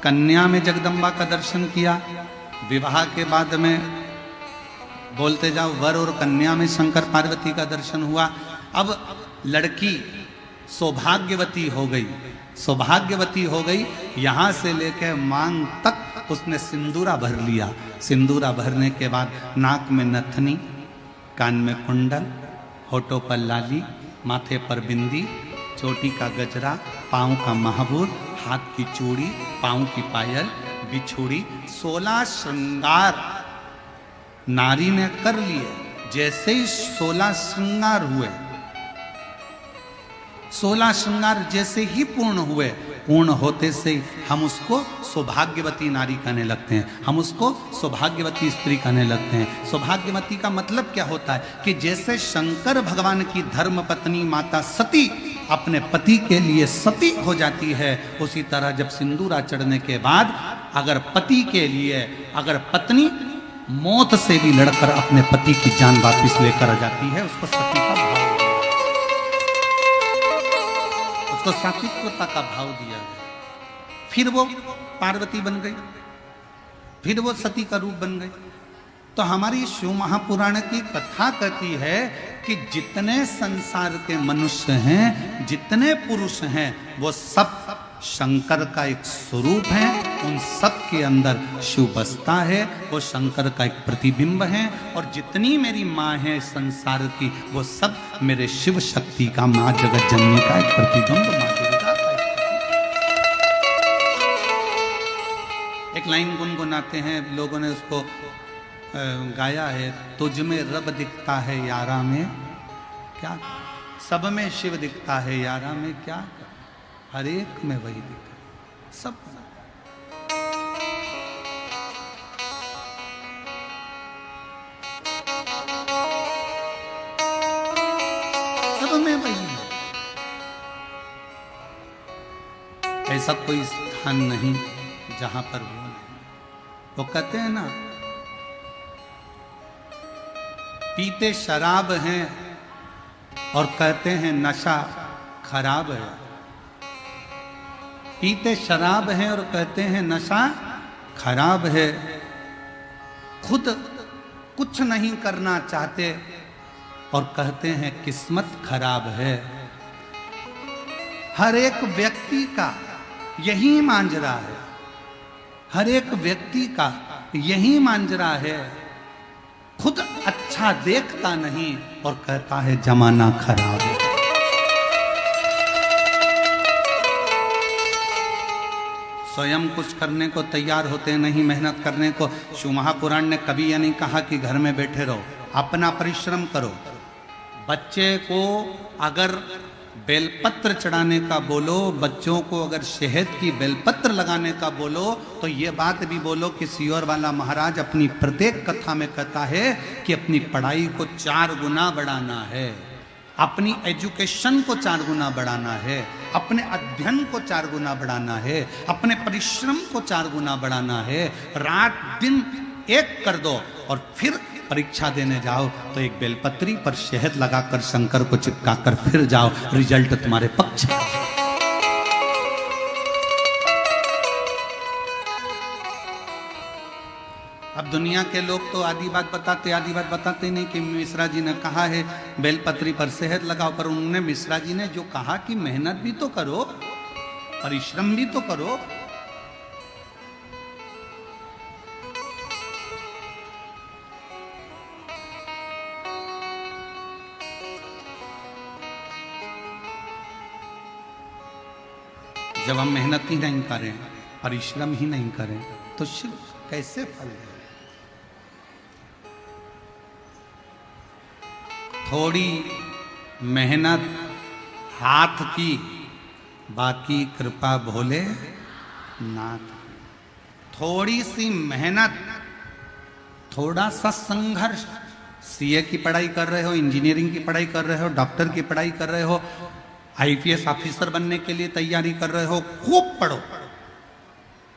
कन्या में जगदम्बा का दर्शन किया, विवाह के बाद में बोलते जाओ वर और कन्या में शंकर पार्वती का दर्शन हुआ। अब लड़की सौभाग्यवती हो गई, सौभाग्यवती हो गई, यहां से लेकर मांग तक उसने सिंदूरा भर लिया। सिंदूरा भरने के बाद नाक में नथनी, कान में कुंडल, होठों पर लाली, माथे पर बिंदी, चोटी का गजरा, पाँव का महाबूर, हाथ की चूड़ी, पाँव की पायल, बिछुड़ी, 16 श्रृंगार नारी ने कर लिए। जैसे ही 16 श्रृंगार हुए, 16 श्रृंगार जैसे ही पूर्ण हुए, पूर्ण होते से हम उसको सौभाग्यवती नारी कहने लगते हैं, हम उसको सौभाग्यवती स्त्री कहने लगते हैं। सौभाग्यवती का मतलब क्या होता है कि जैसे शंकर भगवान की धर्म पत्नी माता सती अपने पति के लिए सती हो जाती है, उसी तरह जब सिंदूरा चढ़ने के बाद अगर पति के लिए, अगर पत्नी मौत से भी लड़कर अपने पति की जान वापस लेकर आ जाती है, उसको सती का भाव, उसको सात्विकता का भाव दिया गया। फिर वो पार्वती बन गई, फिर वो सती का रूप बन गई। तो हमारी शिव महापुराण की कथा कहती है कि जितने संसार के मनुष्य हैं, जितने पुरुष हैं, वो सब शंकर का एक स्वरूप है। उन सब के अंदर शिव बसता है, वो शंकर का एक प्रतिबिंब है। और जितनी मेरी माँ है संसार की, वो सब मेरे शिव शक्ति का, माँ जगत जननी का एक प्रतिबिंब, माँ दुर्गा का एक लाइन गुनगुनाते हैं लोगों ने, उसको गाया है, तुझ में रब दिखता है यारा में क्या, सब में शिव दिखता है यारा में क्या, हर एक में वही दिखता, सब में वही है। ऐसा कोई स्थान नहीं जहां पर वो नहीं। वो कहते हैं ना, पीते शराब हैं और कहते हैं नशा खराब है। पीते शराब हैं और कहते हैं नशा खराब है। खुद कुछ नहीं करना चाहते और कहते हैं किस्मत खराब है। हर एक व्यक्ति का यही मांजरा है, हर एक व्यक्ति का यही मांजरा है। खुद अच्छा देखता नहीं और कहता है जमाना खराब है। स्वयं कुछ करने को तैयार होते नहीं, मेहनत करने को। शिव महापुराण ने कभी यह नहीं कहा कि घर में बैठे रहो, अपना परिश्रम करो। बच्चे को अगर बेलपत्र चढ़ाने का बोलो, बच्चों को अगर शहद की बेलपत्र लगाने का बोलो, तो ये बात भी बोलो कि सियोर वाला महाराज अपनी प्रत्येक कथा में कहता है कि अपनी पढ़ाई को 4 गुना बढ़ाना है, अपनी एजुकेशन को 4 गुना बढ़ाना है, अपने अध्ययन को 4 गुना बढ़ाना है, अपने परिश्रम को 4 गुना बढ़ाना है। रात दिन एक कर दो और फिर परीक्षा देने जाओ तो एक बेलपत्री पर शहद लगाकर शंकर को चिपकाकर फिर जाओ, रिजल्ट तुम्हारे पक्ष। अब दुनिया के लोग तो आधी बात बताते नहीं कि मिश्रा जी ने कहा है बेलपत्री पर शहद लगाओ, पर उन्होंने, मिश्रा जी ने जो कहा कि मेहनत भी तो करो, परिश्रम भी तो करो। जब हम मेहनत ही नहीं करें, परिश्रम ही नहीं करें, तो शिव कैसे फल दे? थोड़ी मेहनत हाथ की, बाकी कृपा भोले नाथ। थोड़ी सी मेहनत, थोड़ा सा संघर्ष। सीए की पढ़ाई कर रहे हो, इंजीनियरिंग की पढ़ाई कर रहे हो, डॉक्टर की पढ़ाई कर रहे हो, आईपीएस ऑफिसर बनने के लिए तैयारी कर रहे हो, खूब पढ़ो।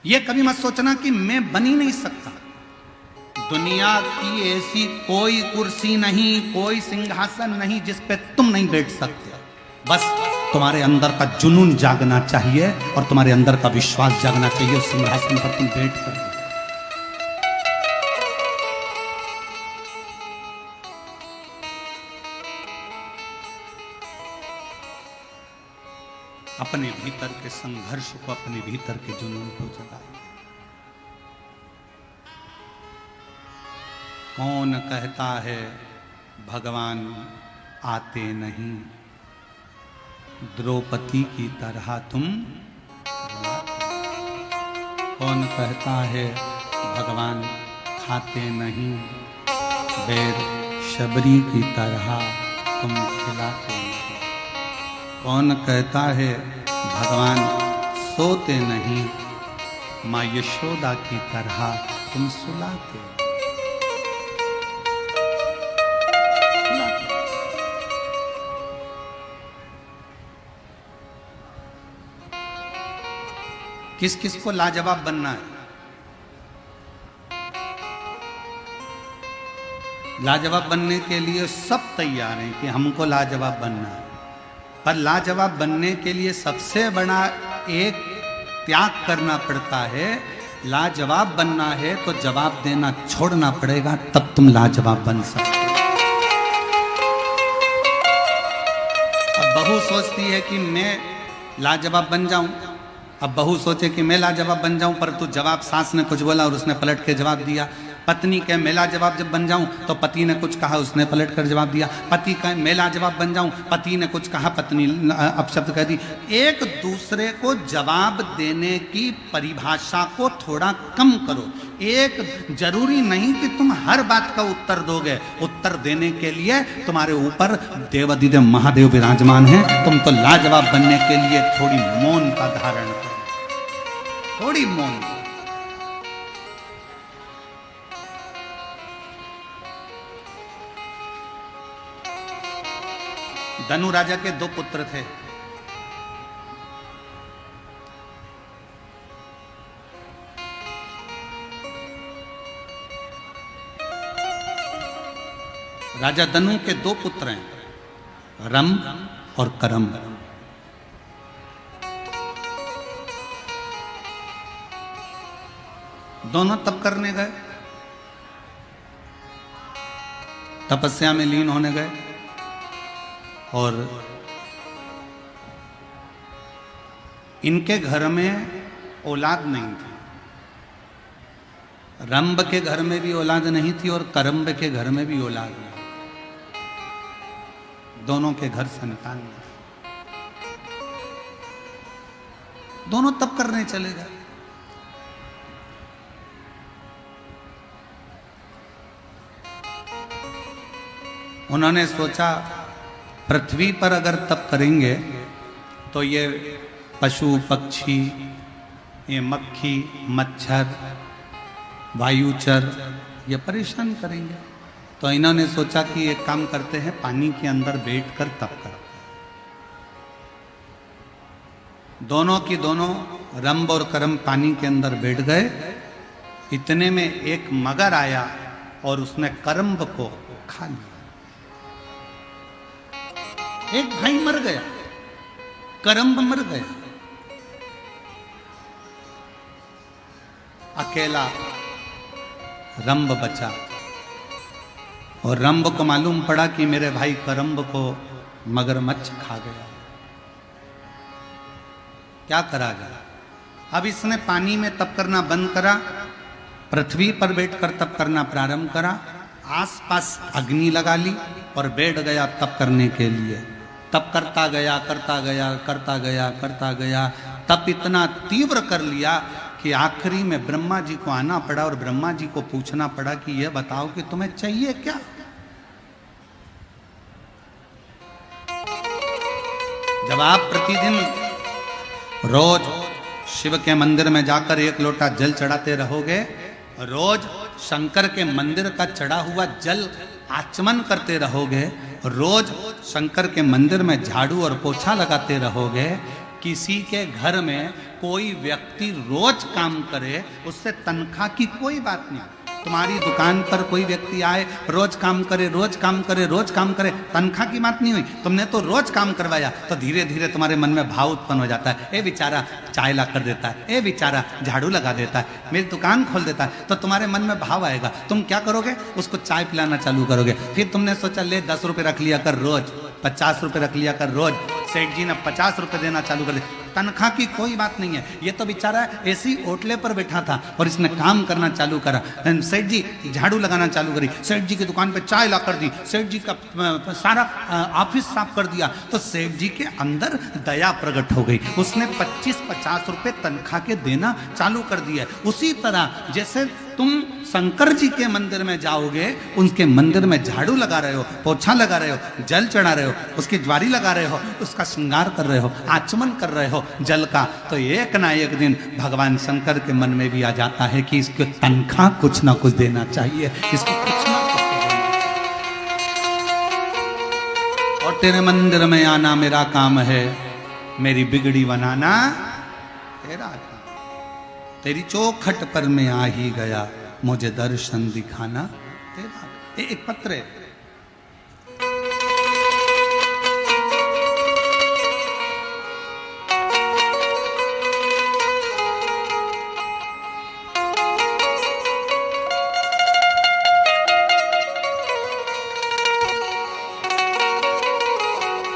ये कभी मत सोचना कि मैं बन ही नहीं सकता। दुनिया की ऐसी कोई कुर्सी नहीं, कोई सिंहासन नहीं जिस पे तुम नहीं बैठ सकते। बस तुम्हारे अंदर का जुनून जागना चाहिए और तुम्हारे अंदर का विश्वास जागना चाहिए। उस सिंहासन पर तुम बैठ कर अपने भीतर के संघर्ष को, अपने भीतर के जुनून को जगाइए। कौन कहता है भगवान आते नहीं, द्रौपदी की तरह तुम। कौन कहता है भगवान खाते नहीं, बैर शबरी की तरह तुम खिलाते नहीं। कौन कहता है भगवान सोते नहीं, माँ यशोदा की तरह तुम सुलाते। किस किस को लाजवाब बनना है? लाजवाब बनने के लिए सब तैयार हैं कि हमको लाजवाब बनना है, पर लाजवाब बनने के लिए सबसे बड़ा एक त्याग करना पड़ता है। लाजवाब बनना है तो जवाब देना छोड़ना पड़ेगा, तब तुम लाजवाब बन सकते। अब बहू सोचती है कि मैं लाजवाब बन जाऊं, अब बहू सोचे कि मैं लाजवाब बन जाऊं, पर तू जवाब सास ने कुछ बोला और उसने पलट के जवाब दिया। पत्नी कहे मैं लाजवाब जब बन जाऊं तो पति ने कुछ कहा, उसने पलट कर जवाब दिया। पति कहे मैं लाजवाब बन जाऊं, पति ने कुछ कहा, पत्नी अपशब्द कह दी। एक दूसरे को जवाब देने की परिभाषा को थोड़ा कम करो। एक जरूरी नहीं कि तुम हर बात का उत्तर दोगे। उत्तर देने के लिए तुम्हारे ऊपर देवाधिदेव महादेव विराजमान हैं। तुम तो लाजवाब बनने के लिए थोड़ी मौन का धारण करो, थोड़ी मौन। धनु राजा के 2 पुत्र थे। राजा धनु के 2 पुत्र हैं, रंभ और करम्ब। दोनों तप करने गए, तपस्या में लीन होने गए, और इनके घर में औलाद नहीं थी। रंभ के घर में भी औलाद नहीं थी और करम्ब के घर में भी औलाद नहीं। दोनों के घर संतान नहीं। दोनों तप करने चले गए। उन्होंने सोचा पृथ्वी पर अगर तप करेंगे तो ये पशु पक्षी, ये मक्खी मच्छर वायुचर ये परेशान करेंगे। तो इन्होंने सोचा कि एक काम करते हैं, पानी के अंदर बैठकर तप करते हैं। दोनों की दोनों रंभ और करम्ब पानी के अंदर बैठ गए। इतने में एक मगर आया और उसने करम्ब को खा लिया। एक भाई मर गया, करम्ब मर गया, अकेला रंभ बचा। और रंभ को मालूम पड़ा कि मेरे भाई करम्ब को मगरमच्छ खा गया। क्या करा जाए? अब इसने पानी में तप करना बंद करा, पृथ्वी पर बैठकर तप करना प्रारंभ करा। आसपास अग्नि लगा ली और बैठ गया तप करने के लिए। तप करता गया करता गया करता गया करता गया। तप इतना तीव्र कर लिया कि आखिरी में ब्रह्मा जी को आना पड़ा और ब्रह्मा जी को पूछना पड़ा कि यह बताओ कि तुम्हें चाहिए क्या? जब आप प्रतिदिन रोज शिव के मंदिर में जाकर 1 लोटा जल चढ़ाते रहोगे, रोज शंकर के मंदिर का चढ़ा हुआ जल आचमन करते रहोगे, रोज शंकर के मंदिर में झाड़ू और पोछा लगाते रहोगे, किसी के घर में कोई व्यक्ति रोज काम करे, उससे तनख्वाह की कोई बात नहीं। तुम्हारी दुकान पर कोई व्यक्ति आए, रोज काम करे, रोज काम करे, रोज काम करे, तनख्वाह की बात नहीं हुई, तुमने तो रोज काम करवाया, तो धीरे धीरे तुम्हारे मन में भाव उत्पन्न हो जाता है, ए बेचारा चाय ला कर देता है, ए बेचारा झाड़ू लगा देता है, मेरी दुकान खोल देता है, तो तुम्हारे मन में भाव आएगा। तुम क्या करोगे? उसको चाय पिलाना चालू करोगे। फिर तुमने सोचा ले 10 रुपये रख लिया कर रोज, 50 रुपये रख लिया कर रोज। सेठ जी ने 50 रुपये देना चालू कर दिया। तनख्वाह की कोई बात नहीं है, ये तो बेचारा ऐसी ओटले पर बैठा था और इसने काम करना चालू करा। सेठ जी झाड़ू लगाना चालू करी, सेठ जी की दुकान पे चाय ला कर दी, सेठ जी का सारा ऑफिस साफ कर दिया, तो सेठ जी के अंदर दया प्रकट हो गई। उसने 25-50 रुपये तनख्वाह के देना चालू कर दिया। उसी तरह जैसे तुम शंकर जी के मंदिर में जाओगे, उनके मंदिर में झाड़ू लगा रहे हो, पोछा लगा रहे हो, जल चढ़ा रहे हो, उसकी ज्वारी लगा रहे हो, उसका श्रृंगार कर रहे हो, आचमन कर रहे हो जल का, तो एक ना एक दिन भगवान शंकर के मन में भी आ जाता है कि इसको तनख्वाह कुछ ना कुछ देना चाहिए, इसको कुछ ना कुछ देना। और तेरे मंदिर में आना मेरा काम है, मेरी बिगड़ी बनाना तेरा काम। तेरी चौखट पर मैं आ ही गया, मुझे दर्शन दिखाना तेरा। एक पत्र है,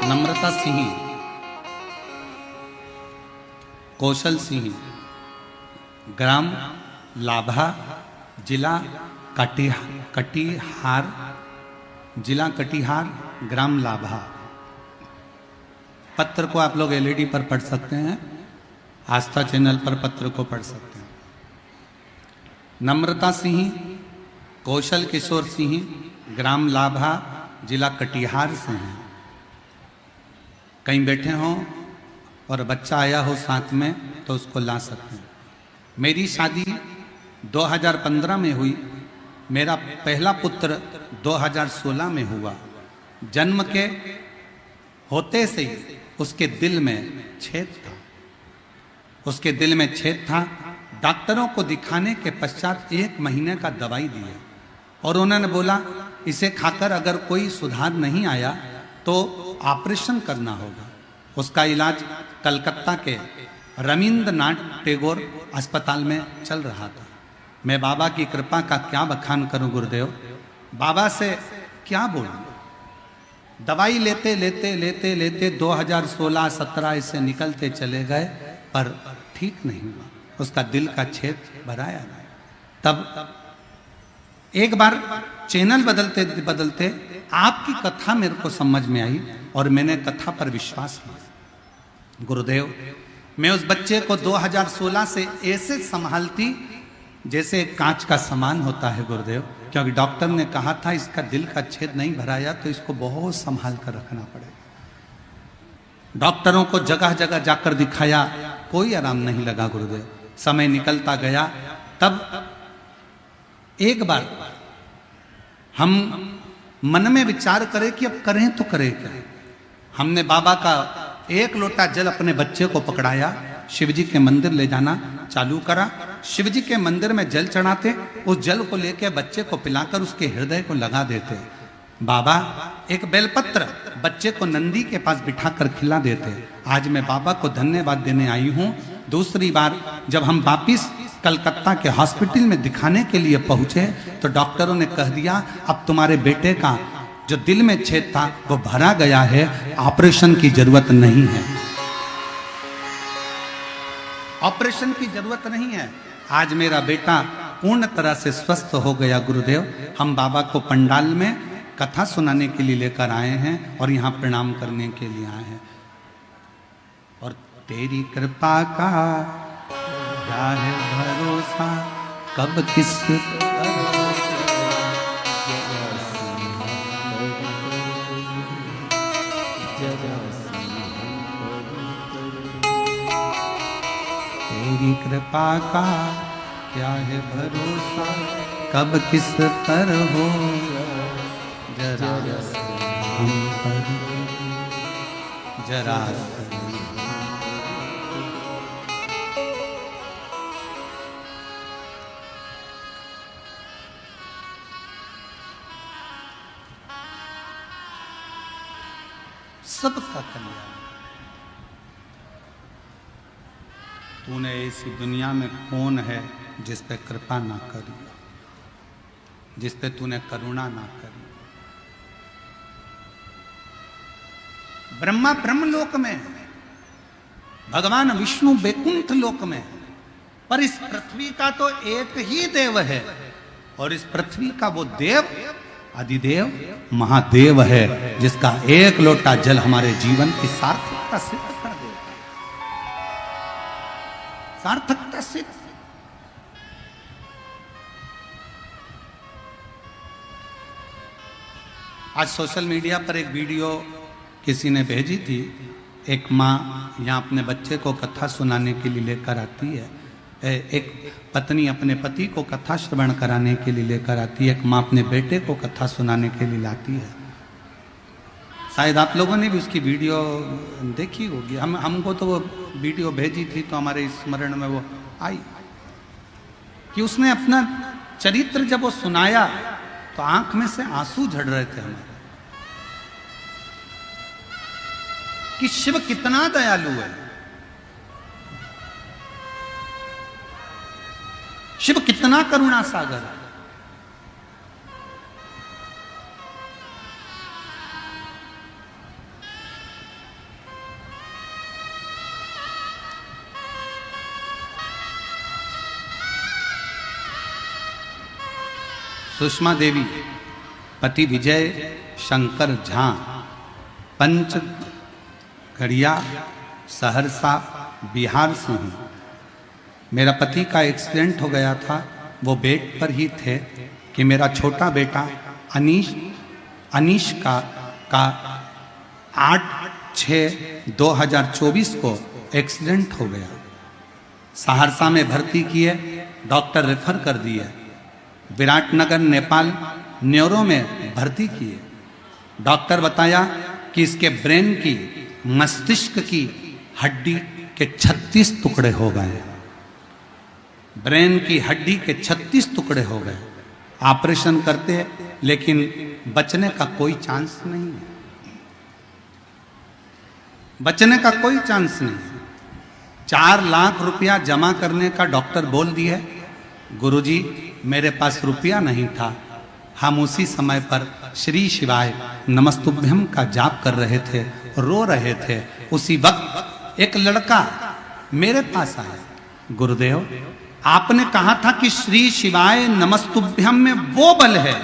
नम्रता सिंह, कौशल सिंह, ग्राम लाभा, जिला कटिहार, जिला कटिहार, ग्राम लाभा। पत्र को आप लोग एलईडी पर पढ़ सकते हैं, आस्था चैनल पर पत्र को पढ़ सकते हैं। नम्रता सिंह, कौशल किशोर सिंह, ग्राम लाभा, जिला कटिहार से हैं। कहीं बैठे हों और बच्चा आया हो साथ में तो उसको ला सकते हैं। मेरी शादी 2015 में हुई, मेरा पहला पुत्र 2016 में हुआ। जन्म के होते से ही उसके दिल में छेद था, उसके दिल में छेद था। डॉक्टरों को दिखाने के पश्चात 1 महीने का दवाई दिए और उन्होंने बोला इसे खाकर अगर कोई सुधार नहीं आया तो ऑपरेशन करना होगा। उसका इलाज कलकत्ता के रविंद्रनाथ टैगोर अस्पताल में चल रहा था। मैं बाबा की कृपा का क्या बखान करूं गुरुदेव, बाबा से क्या बोलूं। दवाई लेते लेते लेते लेते 2016-17 ऐसे निकलते चले गए, पर ठीक नहीं हुआ। उसका दिल का छेद भराया नहीं। तब एक बार चैनल बदलते बदलते आपकी कथा मेरे को समझ में आई और मैंने कथा पर विश्वास किया। गुरुदेव, मैं उस बच्चे को 2016 से ऐसे संभालती जैसे कांच का सामान होता है गुरुदेव, क्योंकि डॉक्टर ने कहा था इसका दिल का छेद नहीं भराया तो इसको बहुत संभाल कर रखना पड़ेगा। डॉक्टरों को जगह जगह जाकर दिखाया, कोई आराम नहीं लगा गुरुदेव। समय निकलता गया, तब एक बार हम मन में विचार करें कि अब करें तो करें क्या। हमने बाबा का 1 लोटा जल अपने बच्चे को पकड़ाया, शिवजी के मंदिर ले जाना चालू करा। शिवजी के मंदिर में जल चढ़ाते, उस जल को लेकर बच्चे को पिलाकर उसके हृदय को लगा देते। बाबा एक बेलपत्र बच्चे को नंदी के पास बिठाकर खिला देते। आज मैं बाबा को धन्यवाद देने आई हूँ। दूसरी बार जब हम वापिस कलकत्ता के हॉस्पिटल में दिखाने के लिए पहुंचे तो डॉक्टरों ने कह दिया अब तुम्हारे बेटे का जो दिल में छेद था वो भरा गया है, ऑपरेशन की जरूरत नहीं है, ऑपरेशन की जरूरत नहीं है। आज मेरा बेटा पूर्ण तरह से स्वस्थ हो गया गुरुदेव। हम बाबा को पंडाल में कथा सुनाने के लिए लेकर आए हैं और यहाँ प्रणाम करने के लिए आए हैं। और तेरी कृपा का क्या है भरोसा, कब किस तेरी कृपा का क्या है भरोसा, कब किस पर हो जरा हम पर जरा। सबका कल्याण। तूने ऐसी दुनिया में कौन है जिस पे कृपा ना करी, जिस पे तूने करुणा ना करी। ब्रह्मा ब्रह्मलोक में है, भगवान विष्णु बैकुंठ लोक में है, पर इस पृथ्वी का तो एक ही देव है, और इस पृथ्वी का वो देव अधिदेव महादेव है, जिसका एक लोटा जल हमारे जीवन की सार्थकता सिद्ध कर देगा। सार्थकता सिद्ध। आज सोशल मीडिया पर एक वीडियो किसी ने भेजी थी। एक माँ यहाँ अपने बच्चे को कथा सुनाने के लिए लेकर आती है, एक पत्नी अपने पति को कथा श्रवण कराने के लिए लेकर आती है, एक माँ अपने बेटे को कथा सुनाने के लिए लाती है। शायद आप लोगों ने भी उसकी वीडियो देखी होगी। हमको तो वो वीडियो भेजी थी तो हमारे स्मरण में वो आई कि उसने अपना चरित्र जब वो सुनाया तो आंख में से आंसू झड़ रहे थे हमारे, कि शिव कितना दयालु है, शिव कितना करुणा सागर है। सुषमा देवी, पति विजय शंकर झा, पंच गढ़िया, सहरसा, बिहार से हूँ। मेरा पति का एक्सीडेंट हो गया था, वो बेड पर ही थे कि मेरा छोटा बेटा अनीश का 8/6/2024 को एक्सीडेंट हो गया। सहरसा में भर्ती किए, डॉक्टर रेफर कर दिए। विराटनगर नेपाल न्यूरो में भर्ती किए। डॉक्टर बताया कि इसके ब्रेन की, मस्तिष्क की हड्डी के 36 टुकड़े हो गए। ब्रेन की हड्डी के 36 टुकड़े हो गए। ऑपरेशन करते हैं लेकिन बचने का कोई चांस नहीं है, बचने का कोई चांस नहीं है। 4 लाख रुपया जमा करने का डॉक्टर बोल दिए। गुरुजी मेरे पास रुपया नहीं था। हम उसी समय पर श्री शिवाय नमस्तुभ्यम का जाप कर रहे थे, रो रहे थे। उसी वक्त एक लड़का मेरे पास आया, गुरुदेव आपने कहा था कि श्री शिवाय नमस्तुभ्यम में वो बल है,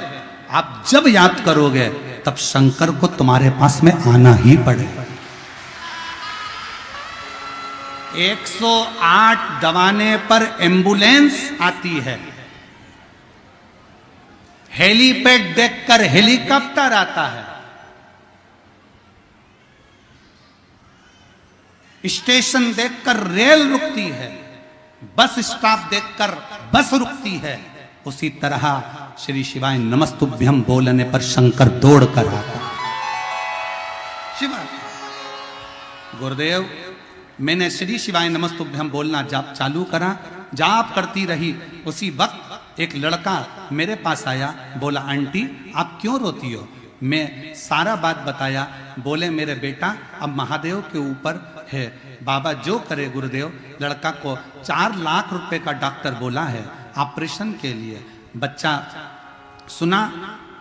आप जब याद करोगे तब शंकर को तुम्हारे पास में आना ही पड़ेगा। 108 दबाने पर एम्बुलेंस आती है, हेलीपैड देखकर हेलीकॉप्टर आता है, स्टेशन देखकर रेल रुकती है, बस स्टॉप देखकर बस रुकती है। उसी तरह श्री शिवाय नमस्तुभ्यम बोलने पर शंकर दौड़ कर आता। शिवा गुरुदेव, मैंने श्री शिवाय नमस्तुभ्यम बोलना जाप चालू करा, जाप करती रही। उसी वक्त एक लड़का मेरे पास आया, बोला आंटी आप क्यों रोती हो? मैं सारा बात बताया। बोले मेरे बेटा अब महादेव के ऊपर है, बाबा जो करे गुरुदेव। लड़का को 4 लाख रुपए का डॉक्टर बोला है ऑपरेशन के लिए। बच्चा सुना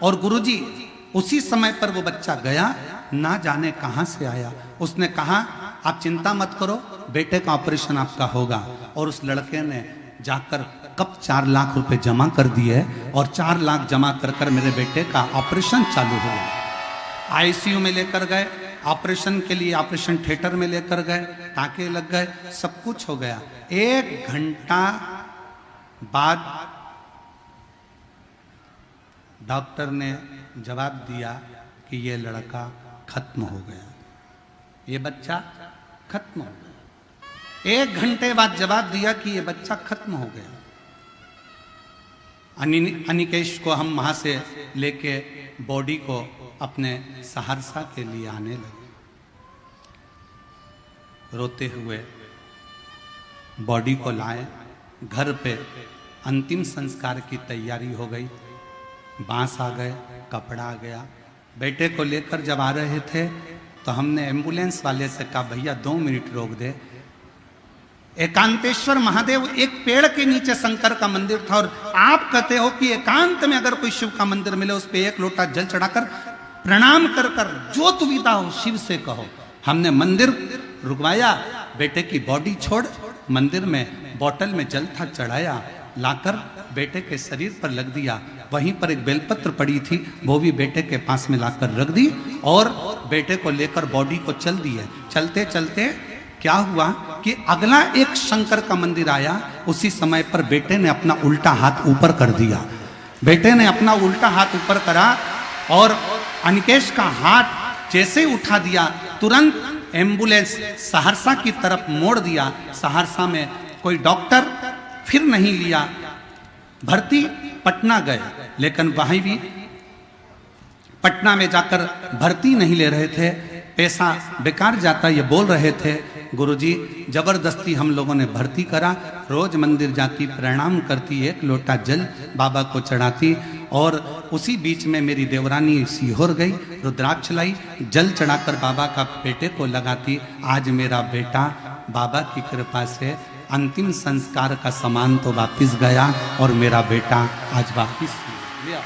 और गुरुजी उसी समय पर वो बच्चा गया, ना जाने कहां से आया। उसने कहा आप चिंता मत करो, बेटे का ऑपरेशन आपका होगा। और उस लड़के ने जाकर कब 4 लाख रुपए जमा कर दिए और 4 लाख जमा कर कर मेरे बेटे का ऑपरेशन चालू हो गया। आईसीयू में लेकर गए, ऑपरेशन के लिए ऑपरेशन थिएटर में लेकर गए, टाँके लग गए, सब कुछ हो गया। 1 घंटा बाद डॉक्टर ने जवाब दिया कि ये लड़का खत्म हो गया, ये बच्चा खत्म हो गया। 1 घंटे बाद जवाब दिया कि ये बच्चा खत्म हो गया। अनिकेश को हम वहां से लेके बॉडी को अपने सहरसा के लिए आने लगे। रोते हुए बॉडी को लाए, घर पे अंतिम संस्कार की तैयारी हो गई। बांस आ गए, कपड़ा आ गया। बेटे को लेकर जब आ रहे थे तो हमने एम्बुलेंस वाले से कहा भैया 2 मिनट रोक दे। एकांतेश्वर महादेव एक पेड़ के नीचे शंकर का मंदिर था, और आप कहते हो कि एकांत में अगर कोई शिव का मंदिर मिले उस पे 1 लोटा जल चढ़ाकर प्रणाम कर कर जो दुविधा हो शिव से कहो। हमने मंदिर रुकवाया, बेटे की बॉडी छोड़ मंदिर में बोतल में जल था चढ़ाया, लाकर बेटे के शरीर पर लग दिया। वहीं पर एक बेलपत्र पड़ी थी, वो भी बेटे के पास में लाकर रख दी और बेटे को लेकर बॉडी को चल दिए। चलते चलते क्या हुआ कि अगला एक शंकर का मंदिर आया। उसी समय पर बेटे ने अपना उल्टा हाथ ऊपर कर दिया। बेटे ने अपना उल्टा हाथ ऊपर करा और अनिकेश का हाथ जैसे उठा दिया, तुरंत एम्बुलेंस सहरसा की तरफ मोड़ दिया। सहरसा में कोई डॉक्टर फिर नहीं लिया, भर्ती पटना गए, लेकिन वहीं भी पटना में जाकर भर्ती नहीं ले रहे थे। पैसा बेकार जाता ये बोल रहे थे। गुरुजी जबरदस्ती हम लोगों ने भर्ती करा। रोज मंदिर जाती, प्रणाम करती, 1 लोटा जल बाबा को चढ़ाती, और उसी बीच में मेरी देवरानी सीहोर गई, रुद्राक्ष लाई, जल चढ़ाकर बाबा का बेटे को लगाती। आज मेरा बेटा बाबा की कृपा से अंतिम संस्कार का सामान तो वापिस गया, और मेरा बेटा आज वापिस गया।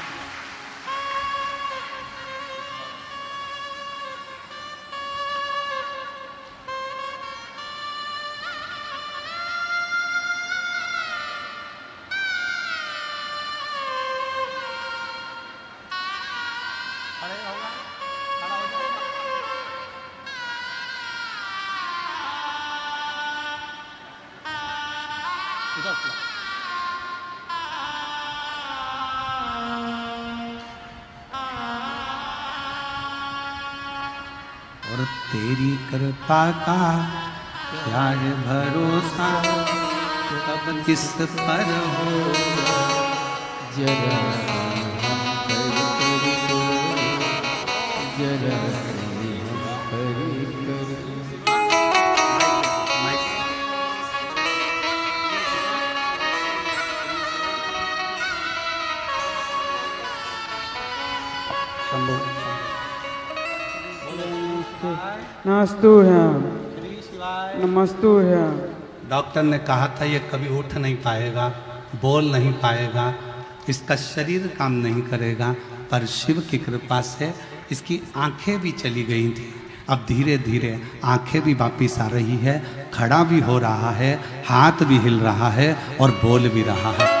और तेरी कृपा का क्या है भरोसा, कब किस पर हो जरा जरा नमस्तु है, नमस्तु है। डॉक्टर ने कहा था ये कभी उठ नहीं पाएगा, बोल नहीं पाएगा, इसका शरीर काम नहीं करेगा, पर शिव की कृपा से इसकी आंखें भी चली गई थी। अब धीरे धीरे आंखें भी वापिस आ रही है, खड़ा भी हो रहा है, हाथ भी हिल रहा है और बोल भी रहा है।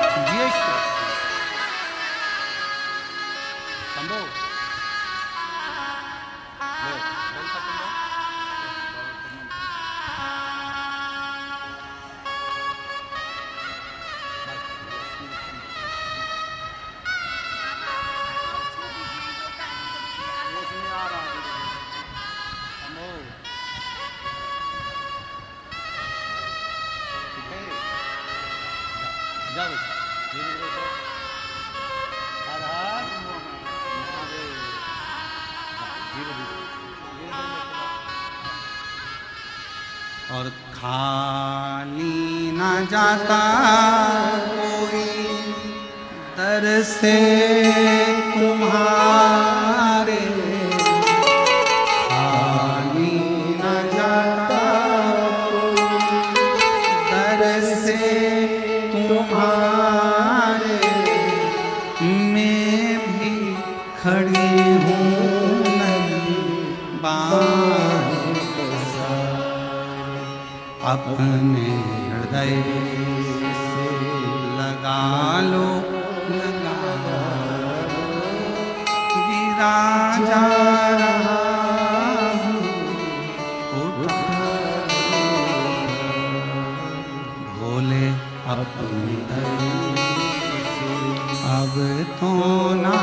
और खाली न जाता कोई दर से तुम्हारे, खाली न जाता कोई दर से तुम्हारे, मैं भी खड़ी हूँ अपने हृदय से लगा लो, लगा लो, गिरा जा रहा भोले अपने अब तो ना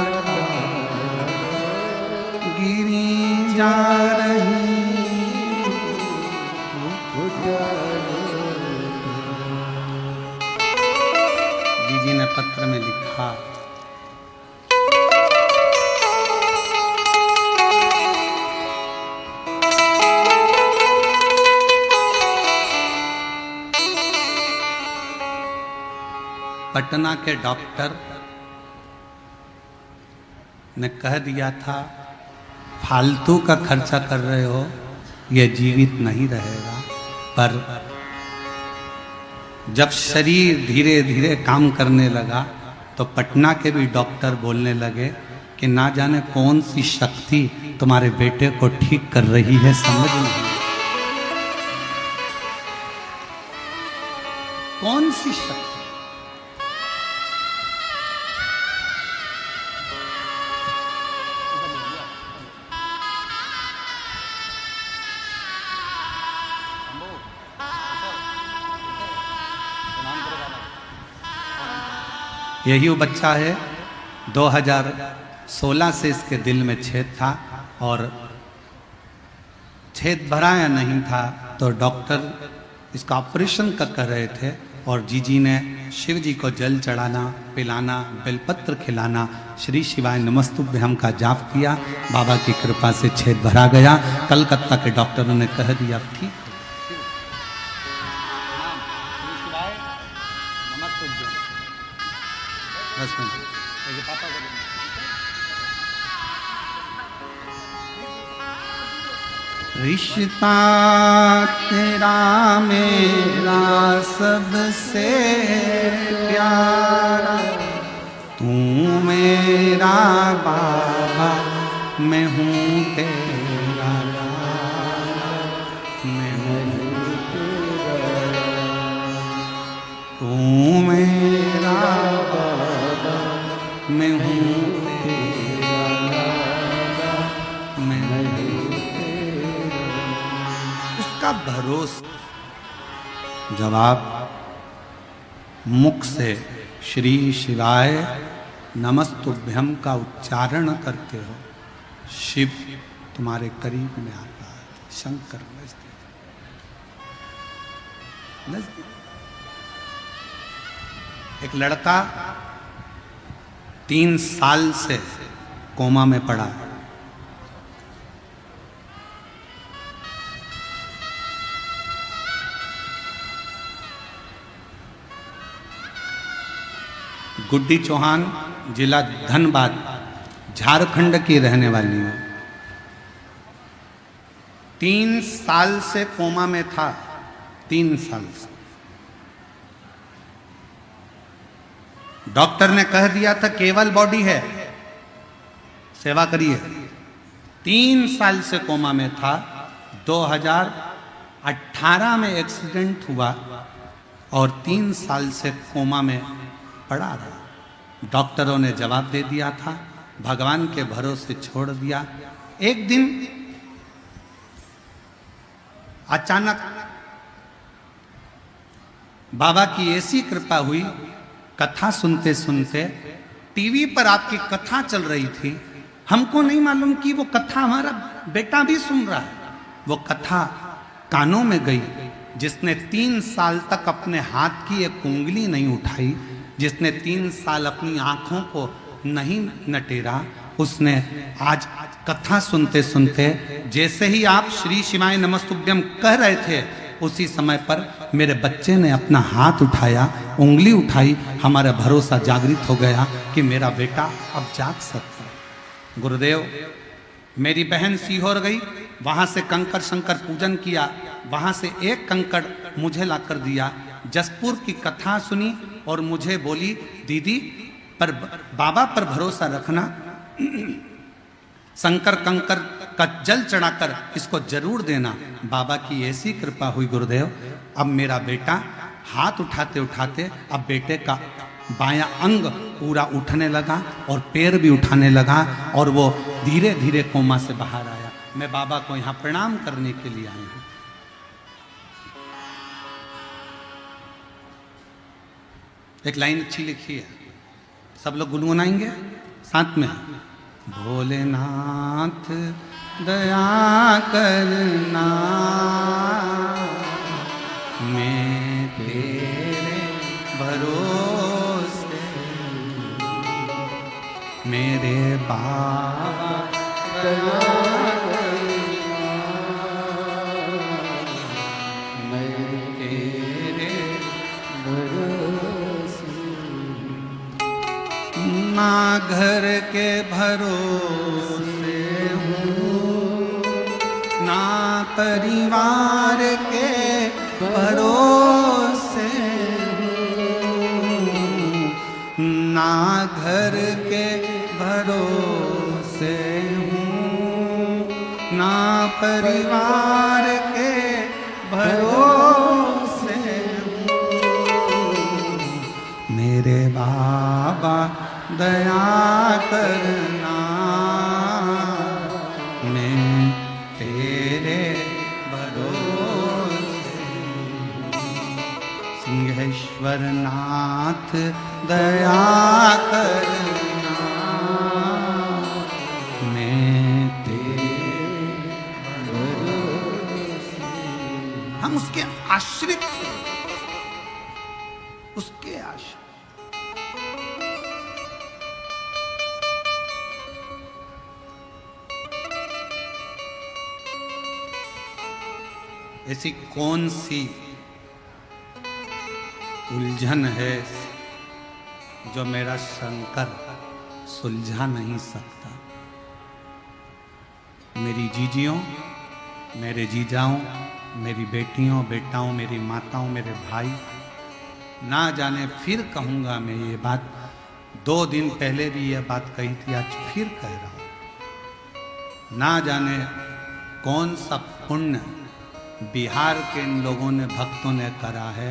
गिरी जा रही। जी ने पत्र में लिखा, पटना के डॉक्टर ने कह दिया था फालतू का खर्चा कर रहे हो, यह जीवित नहीं रहेगा। पर जब शरीर धीरे धीरे काम करने लगा तो पटना के भी डॉक्टर बोलने लगे कि ना जाने कौन सी शक्ति तुम्हारे बेटे को ठीक कर रही है, समझ नहीं कौन सी शक्ति। यही वो बच्चा है, 2016 से इसके दिल में छेद था और छेद भरा या नहीं था तो डॉक्टर इसका ऑपरेशन कर रहे थे और जीजी ने शिव जी को जल चढ़ाना, पिलाना, बेलपत्र खिलाना, श्री शिवाय नमस्तुभ्यम का जाप किया। बाबा की कृपा से छेद भरा गया। कलकत्ता के डॉक्टरों ने कह दिया ठीक। रिश्ता तेरा मेरा सबसे प्यारा, तू मेरा बाबा मैं हूँ तेरा लाला, मैं हूँ तेरा, तू मेरा बाबा मैं हूँ तेरा लाला, मैं का भरोसा। जब आप मुख से श्री शिवाय नमस्तुभ्यम का उच्चारण करते हो, शिव तुम्हारे करीब में आता है, शंकर नजदीक। एक लड़का 3 साल से कोमा में पड़ा है। गुड्डी चौहान, जिला धनबाद, झारखंड की रहने वाली है। 3 साल से कोमा में था, 3 साल से। डॉक्टर ने कह दिया था केवल बॉडी है, सेवा करिए। 3 साल से कोमा में था। 2018 में एक्सीडेंट हुआ और 3 साल से कोमा में पड़ा रहा। डॉक्टरों ने जवाब दे दिया था, भगवान के भरोसे छोड़ दिया। एक दिन अचानक बाबा की ऐसी कृपा हुई, कथा सुनते सुनते टीवी पर आपकी कथा चल रही थी। हमको नहीं मालूम कि वो कथा हमारा बेटा भी सुन रहा है। वो कथा कानों में गई। जिसने 3 साल तक अपने हाथ की एक उंगली नहीं उठाई, जिसने 3 साल अपनी आंखों को नहीं नटेरा, उसने आज कथा सुनते सुनते, जैसे ही आप श्री शिवाय नमस्तुभ्यम कह रहे थे, उसी समय पर मेरे बच्चे ने अपना हाथ उठाया, उंगली उठाई। हमारा भरोसा जागृत हो गया कि मेरा बेटा अब जाग सकता है। गुरुदेव, मेरी बहन सीहोर गई, वहां से कंकड़ शंकर पूजन किया, वहां से एक कंकड़ मुझे लाकर दिया। जसपुर की कथा सुनी और मुझे बोली, दीदी पर बाबा पर भरोसा रखना, शंकर कंकर का जल चढ़ाकर इसको जरूर देना। बाबा की ऐसी कृपा हुई गुरुदेव, अब मेरा बेटा हाथ उठाते उठाते अब बेटे का बायां अंग पूरा उठने लगा और पैर भी उठाने लगा और वो धीरे धीरे कोमा से बाहर आया। मैं बाबा को यहाँ प्रणाम करने के लिए आई हूँ। एक लाइन अच्छी लिखी है, सब लोग गुनगुनाएंगे साथ में। भोलेनाथ दया करना, मैं तेरे भरोसे, मेरे बाबा दया करना, मैं तेरे ना घर के भरोसे हूँ, परिवार के भरोसे हूँ, ना घर के भरोसे हूँ, ना परिवार के भरोसे हूँ। मेरे बाबा दया करना, मैं तेरे भरोसे। सिंहेश्वर नाथ दया करना, मैं तेरे भरोसे। हम उसके आश्रित, उसके आश्रित। ऐसी कौन सी उलझन है जो मेरा शंकर सुलझा नहीं सकता। मेरी जीजियों, मेरे जीजाओं, मेरी बेटियों बेटाओं, मेरी माताओं, मेरे भाई, ना जाने फिर कहूँगा मैं ये बात, 2 दिन पहले भी ये बात कही थी, आज फिर कह रहा हूँ। ना जाने कौन सा पुण्य बिहार के इन लोगों ने, भक्तों ने करा है,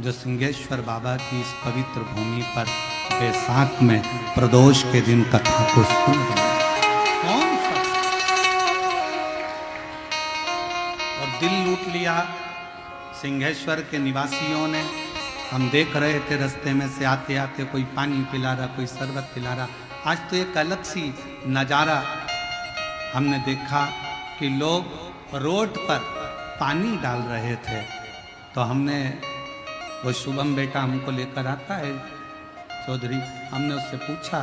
जो सिंहेश्वर बाबा की इस पवित्र भूमि पर बैसाख में प्रदोष के दिन कथा को सुन रहे। कौन सा और दिल लूट लिया सिंहेश्वर के निवासियों ने। हम देख रहे थे रास्ते में से आते आते, कोई पानी पिला रहा, कोई शरबत पिला रहा। आज तो एक अलग सी नज़ारा हमने देखा कि लोग रोड पर पानी डाल रहे थे। तो हमने, वो शुभम बेटा हमको लेकर आता है चौधरी, हमने उससे पूछा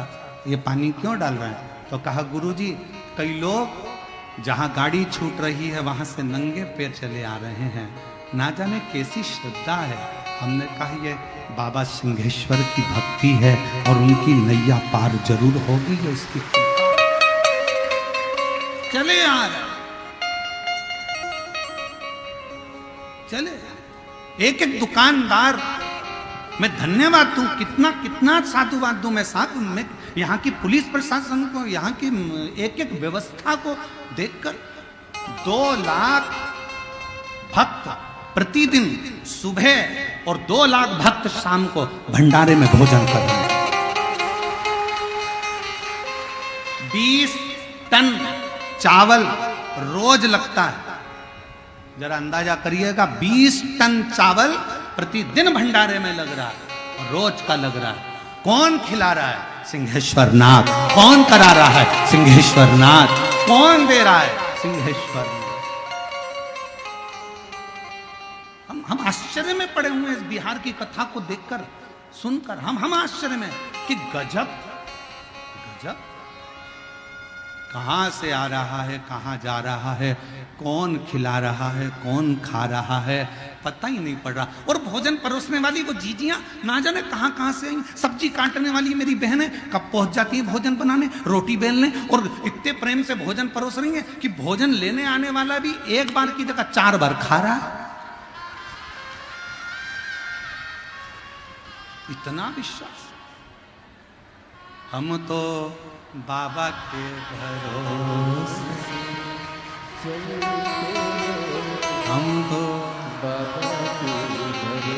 ये पानी क्यों डाल रहे हैं? तो कहा गुरुजी, कई लोग जहाँ गाड़ी छूट रही है वहाँ से नंगे पैर चले आ रहे हैं, ना जाने कैसी श्रद्धा है। हमने कहा ये बाबा सिंहेश्वर की भक्ति है और उनकी नैया पार जरूर होगी। जो उसकी चले आ रहे, चले एक एक दुकानदार, मैं धन्यवाद दूं, कितना कितना साधुवाद दूं मैं साथ में यहाँ की पुलिस प्रशासन को, यहाँ की एक एक व्यवस्था को देखकर। 2 लाख भक्त प्रतिदिन सुबह और 2 लाख भक्त शाम को भंडारे में भोजन कर रहे हैं। 20 टन चावल रोज लगता है। जरा अंदाजा करिएगा, 20 टन चावल प्रतिदिन भंडारे में लग रहा है, रोज का लग रहा है। कौन खिला रहा है? सिंहेश्वर नाथ। कौन करा रहा है? सिंहेश्वर नाथ। कौन दे रहा है? सिंहेश्वर नाथ। हम आश्चर्य में पड़े हुए इस बिहार की कथा को देखकर, सुनकर। हम आश्चर्य में कि गजब गजब, कहां से आ रहा है, कहां जा रहा है, कौन खिला रहा है, कौन खा रहा है, पता ही नहीं पड़ रहा। और भोजन परोसने वाली वो जीजियां ना जाने कहां कहां से आई। सब्जी काटने वाली मेरी बहनें कब पहुंच जाती है भोजन बनाने, रोटी बेलने, और इतने प्रेम से भोजन परोस रही है कि भोजन लेने आने वाला भी एक बार की जगह 4 बार खा रहा है। इतना विश्वास। हम तो बाबा के भरोसे, हम तो बाबा के भरोसे।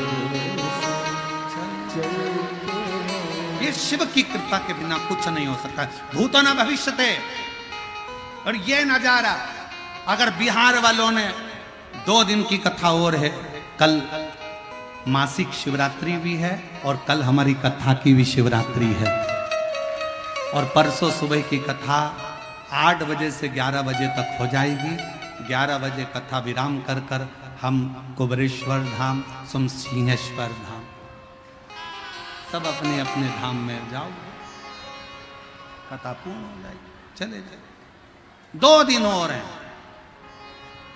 ये शिव की कृपा के बिना कुछ नहीं हो सकता। भूतो न भविष्यते। और ये नजारा अगर बिहार वालों ने, 2 दिन की कथा और है, कल मासिक शिवरात्रि भी है और कल हमारी कथा की भी शिवरात्रि है। और परसों सुबह की कथा 8 बजे से 11 बजे तक हो जाएगी। 11 बजे कथा विराम कर कर हम कुबरेश्वर धाम, सिंहेश्वर धाम, सब अपने अपने धाम में जाओ, कथा पूर्ण हो जाएगी। चले जाए। 2 दिन और हैं।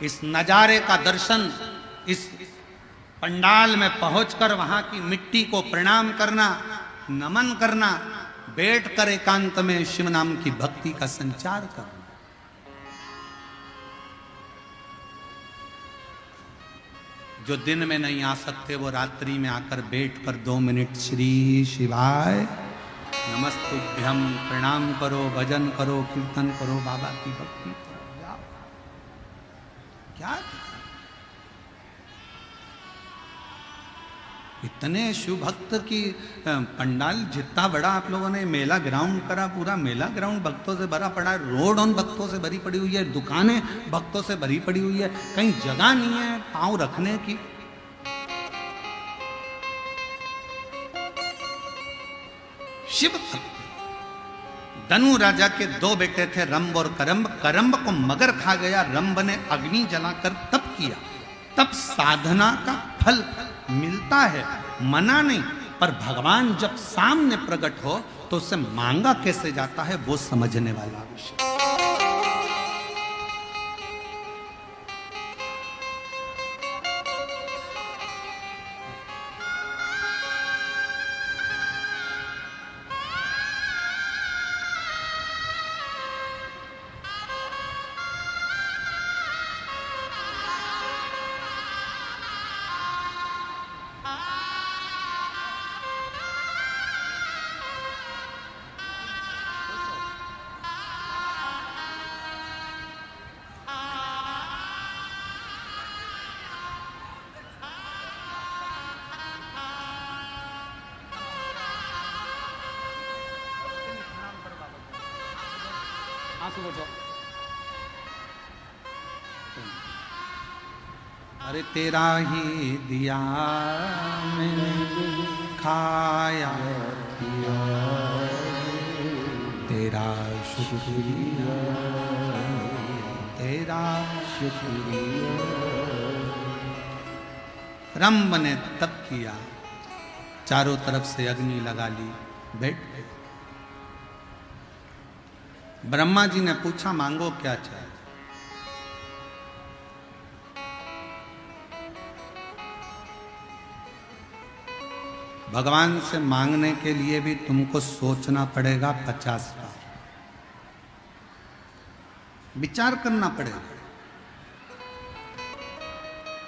इस नजारे का दर्शन, इस पंडाल में पहुंचकर वहां की मिट्टी को प्रणाम करना, नमन करना, बैठकर एकांत में शिव नाम की भक्ति का संचार करना। जो दिन में नहीं आ सकते वो रात्रि में आकर बैठ कर 2 मिनट श्री शिवाय नमस्तुभ्यम प्रणाम करो, भजन करो, कीर्तन करो, बाबा की भक्ति करो। क्या इतने शिव भक्त की पंडाल जितना बड़ा आप लोगों ने मेला ग्राउंड करा, पूरा मेला ग्राउंड भक्तों से भरा पड़ा है, रोड उन भक्तों से भरी पड़ी हुई है, दुकानें भक्तों से भरी पड़ी हुई है, कहीं जगह नहीं है पांव रखने की। शिव भक्त धनु राजा के 2 बेटे थे, रंब और करम्ब। करम्ब को मगर खा गया, रंब ने अग्नि जलाकर तप किया। तब साधना का फल मिलता है, मना नहीं, पर भगवान जब सामने प्रकट हो तो उससे मांगा कैसे जाता है वो समझने वाला विषय। अरे तेरा ही दिया मैंने खाया तेरा शुक्रिया, तेरा शुक्रिया। रंब ने तप किया, चारों तरफ से अग्नि लगा ली, बैठ गए। ब्रह्मा जी ने पूछा मांगो क्या चाहिए। भगवान से मांगने के लिए भी तुमको सोचना पड़ेगा 50 बार, विचार करना पड़ेगा।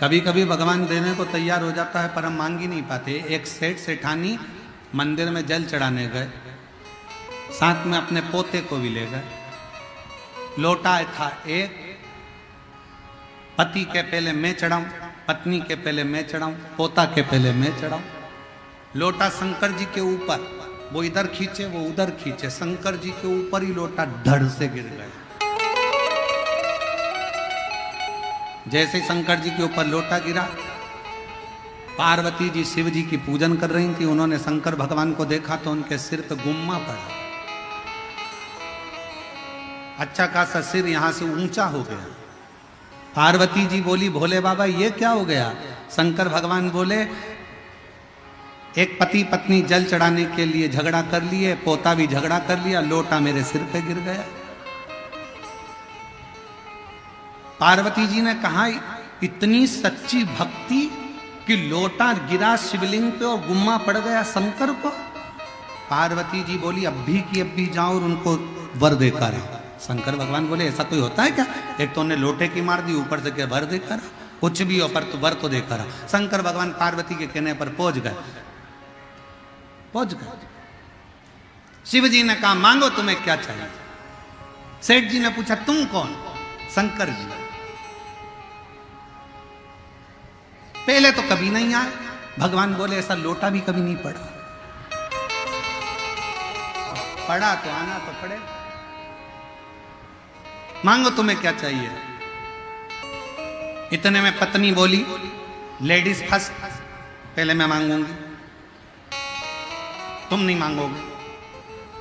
कभी कभी भगवान देने को तैयार हो जाता है पर हम मांग ही नहीं पाते। एक सेठ सेठानी मंदिर में जल चढ़ाने गए, साथ में अपने पोते को भी ले गए। लोटा था एक, पति के पहले मैं चढ़ाऊं, पत्नी के पहले मैं चढ़ाऊं, पोता के पहले मैं चढ़ाऊं। लोटा शंकर जी के ऊपर, वो इधर खींचे वो उधर खींचे, शंकर जी के ऊपर ही लोटा धड़ से गिर गया। जैसे ही शंकर जी के ऊपर लोटा गिरा, पार्वती जी शिव जी की पूजन कर रही थी, उन्होंने शंकर भगवान को देखा तो उनके सिर पे गुम्मा पड़ा। अच्छा खासा सिर यहां से ऊंचा हो गया। पार्वती जी बोली भोले बाबा ये क्या हो गया। शंकर भगवान बोले एक पति पत्नी जल चढ़ाने के लिए झगड़ा कर लिए, पोता भी झगड़ा कर लिया, लोटा मेरे सिर पे गिर गया। पार्वती जी ने कहा इतनी सच्ची भक्ति कि लोटा गिरा शिवलिंग पे और गुम्मा पड़ गया शंकर को। पार्वती जी बोली अब भी की अब भी जाओ और उनको वर देकर आओ। शंकर भगवान बोले ऐसा कोई होता है क्या, एक तो उन्हें लोटे की मार दी, ऊपर से क्या वर देकर, कुछ भी हो पर तो वर तो देकर। शंकर भगवान पार्वती के कहने पर पहुंच गए। शिव जी ने कहा मांगो तुम्हें क्या चाहिए। सेठ जी ने पूछा तुम कौन। शंकर जी। पहले तो कभी नहीं आए। भगवान बोले ऐसा लोटा भी कभी नहीं पड़ा, पड़ा तो आना तो पड़े। मांगो तुम्हें क्या चाहिए। इतने में पत्नी बोली लेडीज फर्स्ट, पहले मैं मांगूंगी, तुम नहीं मांगोगे।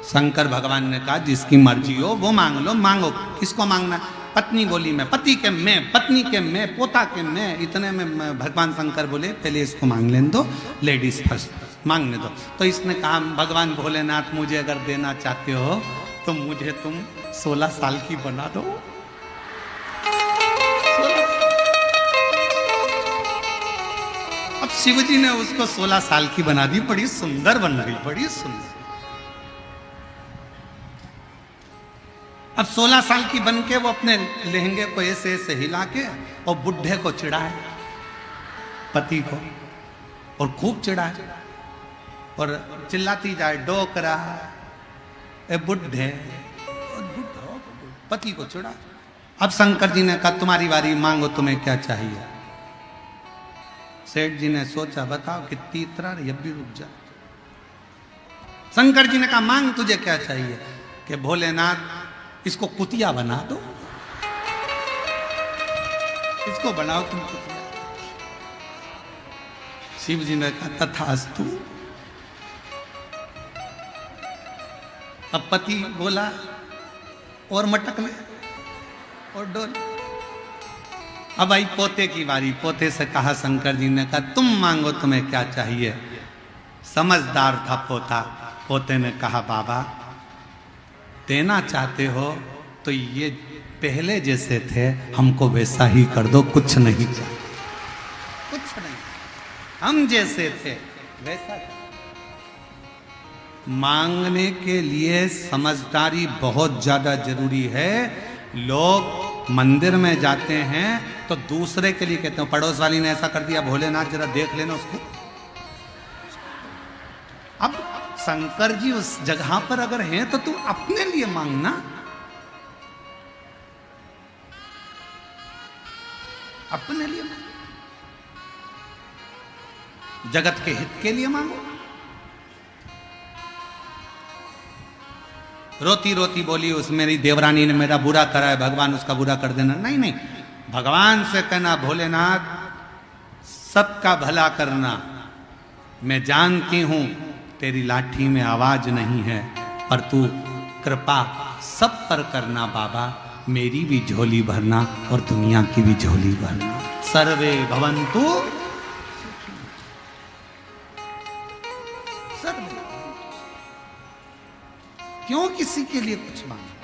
शंकर भगवान ने कहा जिसकी मर्जी हो वो मांग लो, मांगो किसको मांगना। पत्नी बोली मैं, पति के मैं, पत्नी के मैं, पोता के मैं। इतने में भगवान शंकर बोले पहले इसको मांग लेने दो, लेडीज फर्स्ट मांगने दो। तो इसने कहा भगवान भोलेनाथ मुझे अगर देना चाहते हो तो मुझे तुम 16 साल की बना दो। अब शिव जी ने उसको 16 साल की बना दी, बड़ी सुंदर बन गई, बड़ी सुंदर। अब 16 साल की बन के वो अपने लहंगे को ऐसे ऐसे हिला के और बुढ़े को चिढ़ाए। पति को और खूब चिढ़ाए और चिल्लाती जाए, डोकरा ए बुढ़े, पति को चिढ़ा। अब शंकर जी ने कहा तुम्हारी बारी, मांगो तुम्हें क्या चाहिए। सेठ जी ने सोचा, बताओ कितनी इतरा, अब भी रुक जा। शंकर जी ने कहा मांग तुझे क्या चाहिए। कि भोलेनाथ इसको कुतिया बना दो, इसको बनाओ तुम कुतिया। शिव जी ने कहा तथास्तु। अब पति बोला और मटक ले और डोल। अब आई पोते की बारी। पोते से कहा, शंकर जी ने कहा तुम मांगो तुम्हें क्या चाहिए। समझदार था पोता। पोते ने कहा बाबा देना चाहते हो तो ये पहले जैसे थे हमको वैसा ही कर दो, कुछ नहीं चाहिए, कुछ नहीं, हम जैसे थे वैसा। मांगने के लिए समझदारी बहुत ज्यादा जरूरी है। लोग मंदिर में जाते हैं तो दूसरे के लिए कहते हैं, पड़ोस वाली ने ऐसा कर दिया, भोलेनाथ जरा देख लेना उसको। अब शंकर जी उस जगह पर अगर हैं तो तू अपने लिए मांगना, अपने लिए मांग, जगत के हित के लिए मांगो। रोती रोती बोली, उस मेरी देवरानी ने मेरा बुरा करा है, भगवान उसका बुरा कर देना। नहीं नहीं, भगवान से कहना भोलेनाथ सबका भला करना। मैं जानती हूं तेरी लाठी में आवाज नहीं है, पर तू कृपा सब पर करना बाबा, मेरी भी झोली भरना और दुनिया की भी झोली भरना। सर्वे भवन्तु सर्वे। क्यों किसी के लिए कुछ मांगना।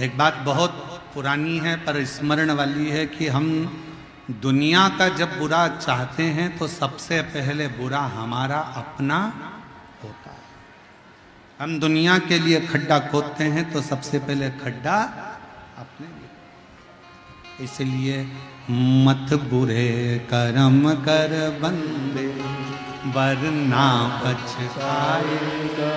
एक बात बहुत पुरानी है पर स्मरण वाली है कि हम दुनिया का जब बुरा चाहते हैं तो सबसे पहले बुरा हमारा अपना होता है। हम दुनिया के लिए खड्डा खोदते हैं तो सबसे पहले खड्डा अपने लिए। इसलिए मत बुरे कर्म कर बंदे, वरना पछताएगा।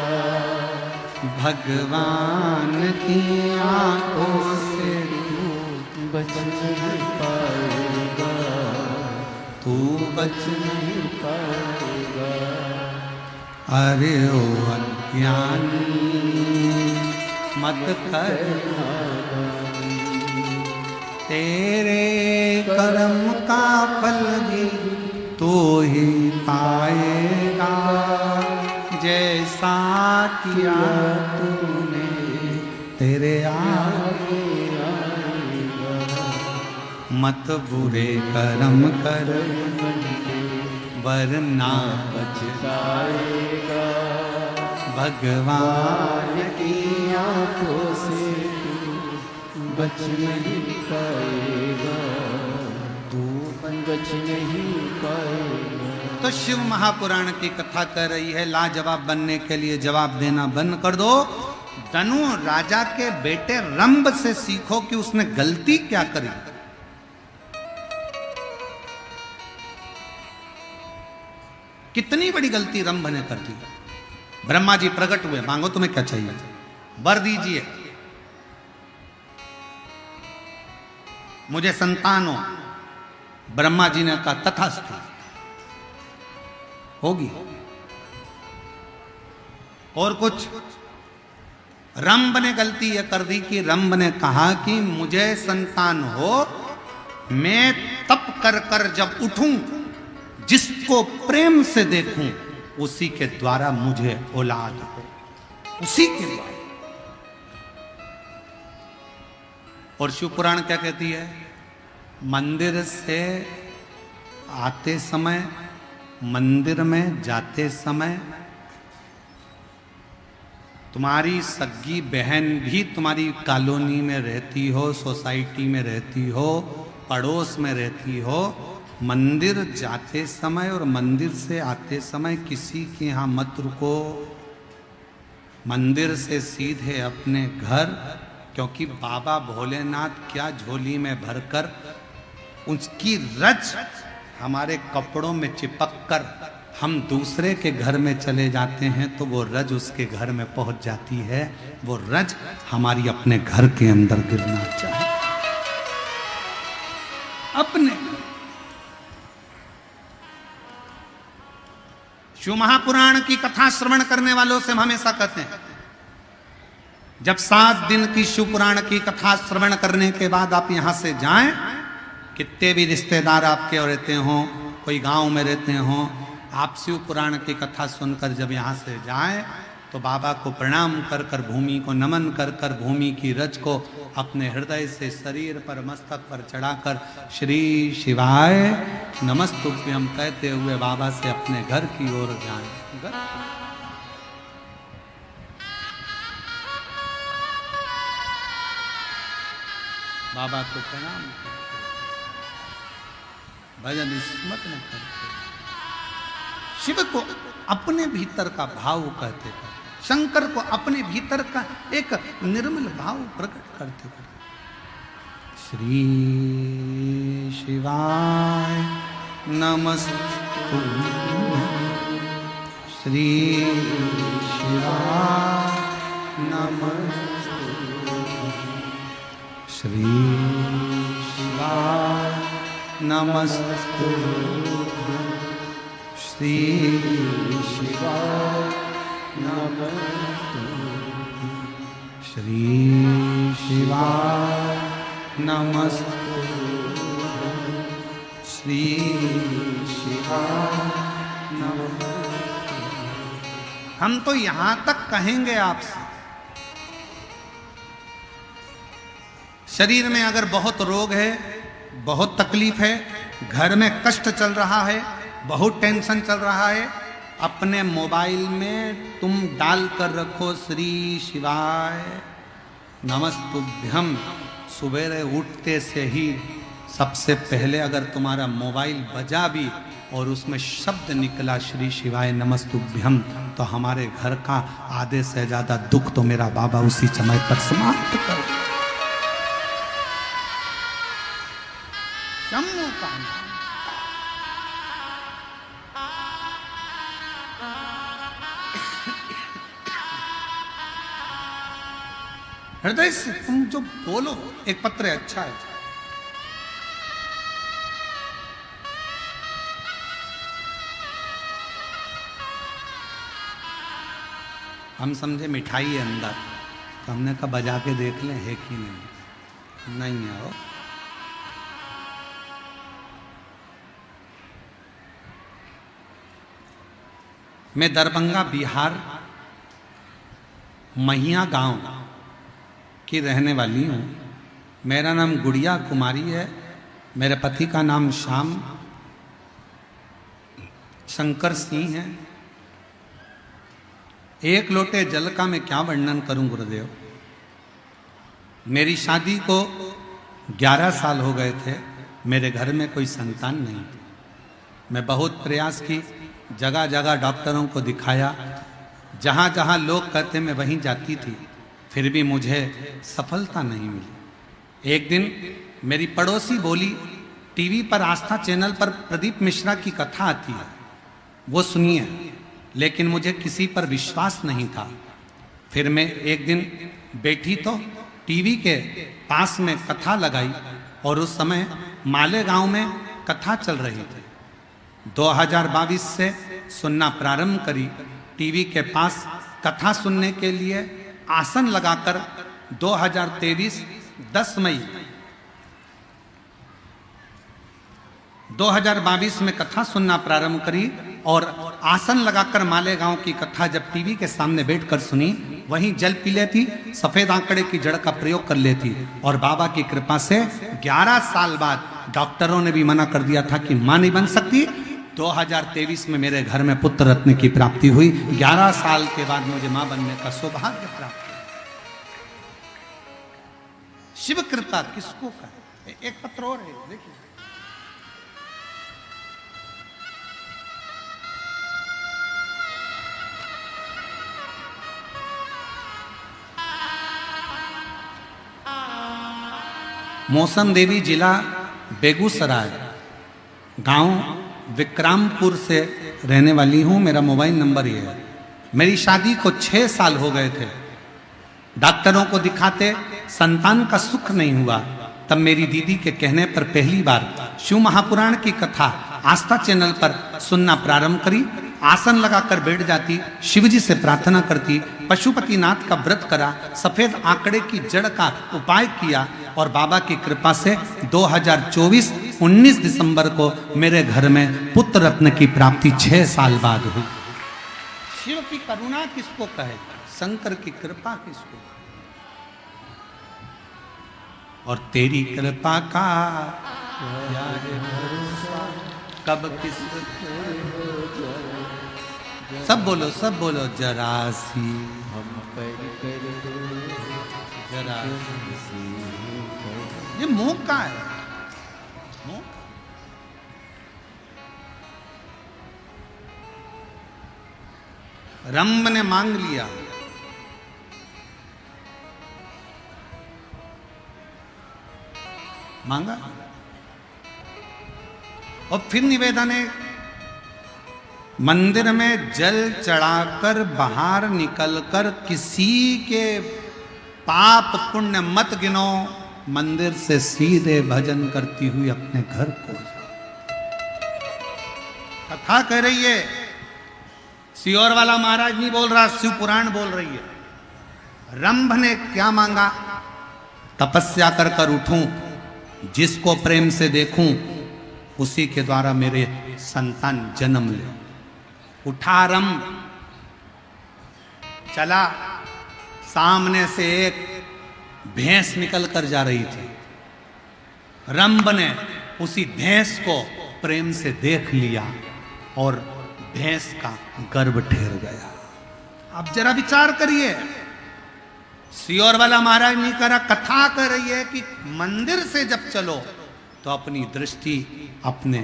भगवान की आंखों से तू बच नहीं पाएगा, तू बच नहीं पाएगा। अरे ओ अज्ञानी मत कर, तेरे कर्म का फल भी तू ही पाएगा। जैसा किया तूने तेरे आगे आएगा। मत बुरे कर्म कर वरना पछताएगा। भगवान की आंखों से बच नहीं पाएगा, तू बच नहीं पाएगा। तो शिव महापुराण की कथा कर रही है, लाजवाब बनने के लिए जवाब देना बंद कर दो। धनु राजा के बेटे रंभ से सीखो कि उसने गलती क्या करी। कितनी बड़ी गलती रंभ ने कर दी। ब्रह्मा जी प्रकट हुए, मांगो तुम्हें क्या चाहिए, वर दीजिए, मुझे संतान हो। ब्रह्मा जी ने कहा तथास्तु, होगी। और कुछ। रंभ ने गलती यह कर दी कि रंभ ने कहा कि मुझे संतान हो, मैं तप कर कर जब उठूं, जिसको प्रेम से देखूं, उसी के द्वारा मुझे औलाद हो, उसी के द्वारा। और शिव पुराण क्या कहती है, मंदिर से आते समय, मंदिर में जाते समय तुम्हारी सगी बहन भी तुम्हारी कॉलोनी में रहती हो, सोसाइटी में रहती हो, पड़ोस में रहती हो, मंदिर जाते समय और मंदिर से आते समय किसी के यहाँ मत रुको। मंदिर से सीधे अपने घर, क्योंकि बाबा भोलेनाथ क्या झोली में भरकर उसकी रज हमारे कपड़ों में चिपक कर हम दूसरे के घर में चले जाते हैं तो वो रज उसके घर में पहुंच जाती है। वो रज हमारी अपने घर के अंदर गिरना चाहिए। अपने शिव महापुराण की कथा श्रवण करने वालों से हम हमेशा कहते हैं, जब 7 दिन की शिव पुराण की कथा श्रवण करने के बाद आप यहां से जाएं, कितने भी रिश्तेदार आपके रहते हों, कोई गांव में रहते हों, आप शिव पुराण की कथा सुनकर जब यहाँ से जाएं तो बाबा को प्रणाम कर कर, भूमि को नमन कर कर, भूमि की रज को अपने हृदय से शरीर पर, मस्तक पर चढ़ाकर श्री शिवाय नमस्तुभ्यम कहते हुए बाबा से अपने घर की ओर जाएं। बाबा को प्रणाम करते, भजन स्मरण करते, शिव को अपने भीतर का भाव कहते करते, शंकर को अपने भीतर का एक निर्मल भाव प्रकट करते करते, श्री शिवाय नमस्तुभ्यं, श्री शिवाय नमस्तुभ्यं, श्री शिवाय नमस्तुभ्यं, श्री शिवाय नमस्तुभ्यं, श्री शिवाय नमस्तुभ्यं, श्री शिवाय नमस्तुभ्यं। हम तो यहां तक कहेंगे आपसे, शरीर में अगर बहुत रोग है, बहुत तकलीफ है, घर में कष्ट चल रहा है, बहुत टेंशन चल रहा है, अपने मोबाइल में तुम डाल कर रखो श्री शिवाय नमस्तुभ्यम। सुबेरे उठते से ही सबसे पहले अगर तुम्हारा मोबाइल बजा भी और उसमें शब्द निकला श्री शिवाय नमस्तुभ्यम, तो हमारे घर का आधे से ज्यादा दुख तो मेरा बाबा उसी समय पर समाप्त कर जम्मू का हृदय से तुम जो बोलो, एक पत्र है, अच्छा है, हम समझे मिठाई है अंदर, तो हमने कहा बजा के देख लें है कि नहीं है वो। मैं दरभंगा बिहार महिया गांव की रहने वाली हूँ। मेरा नाम गुड़िया कुमारी है, मेरे पति का नाम श्याम शंकर सिंह है। एक लोटे जल का मैं क्या वर्णन करूं गुरुदेव। मेरी शादी को 11 साल हो गए थे, मेरे घर में कोई संतान नहीं थी। मैं बहुत प्रयास की, जगह जगह डॉक्टरों को दिखाया, जहाँ जहाँ लोग कहते मैं वहीं जाती थी, फिर भी मुझे सफलता नहीं मिली। एक दिन मेरी पड़ोसी बोली, टीवी पर आस्था चैनल पर प्रदीप मिश्रा की कथा आती है, वो सुनिए। लेकिन मुझे किसी पर विश्वास नहीं था। फिर मैं एक दिन बैठी तो टीवी के पास में कथा लगाई और उस समय मालेगांव में कथा चल रही थी। 2022 से सुनना प्रारंभ करी। टीवी के पास कथा सुनने के लिए आसन लगाकर 2023 10 मई 2022 में कथा सुनना प्रारंभ करी और आसन लगाकर मालेगांव की कथा जब टीवी के सामने बैठकर सुनी, वहीं जल पी लेती, सफेद आंकड़े की जड़ का प्रयोग कर लेती और बाबा की कृपा से 11 साल बाद डॉक्टरों ने भी मना कर दिया था कि मां नहीं बन सकती। 2023 में मेरे घर में पुत्र रत्न की प्राप्ति हुई। 11 साल के बाद मुझे मां बनने का सौभाग्य प्राप्त हुआ। शिव कृपा किसको कहे। एक पत्र और है, देखिए। मौसम देवी जिला बेगूसराय, गांव विक्रमपुर से रहने वाली हूं। मेरा मोबाइल नंबर ये है। मेरी शादी को 6 साल हो गए थे। डॉक्टरों को दिखाते संतान का सुख नहीं हुआ। तब मेरी दीदी के कहने पर पहली बार शिव महापुराण की कथा आस्था चैनल पर सुनना प्रारंभ करी। आसन लगाकर बैठ जाती, शिवजी से प्रार्थना करती, पशुपतिनाथ का व्रत करा, सफेद आंकड़े की जड़ का उपाय किया और बाबा की कृपा से 2024 19 दिसंबर को मेरे घर में पुत्र रत्न की प्राप्ति 6 साल बाद हुई। शिव की करुणा किसको कहे, शंकर की कृपा किसको, और तेरी कृपा का कब किस, सब बोलो जरा सी हम पर कर दो जरा किसी पर। ये मुंह का है, मुंह रंभ ने मांग लिया, मांगा और फिर निवेदन है, मंदिर में जल चढ़ाकर बाहर निकलकर किसी के पाप पुण्य मत गिनो, मंदिर से सीधे भजन करती हुई अपने घर को जाओ। कथा कह रही है, सियोर वाला महाराज नहीं बोल रहा, शिव पुराण बोल रही है। रंभ ने क्या मांगा, तपस्या कर कर उठूं, जिसको प्रेम से देखूं उसी के द्वारा मेरे संतान जन्म ले। उठा रंभ, चला, सामने से एक भैंस निकल कर जा रही थी। रंभ ने उसी भैंस को प्रेम से देख लिया और भैंस का गर्भ ठहर गया। अब जरा विचार करिए, सियोर वाला महाराज नहीं करा, कथा कर रही है कि मंदिर से जब चलो तो अपनी दृष्टि अपने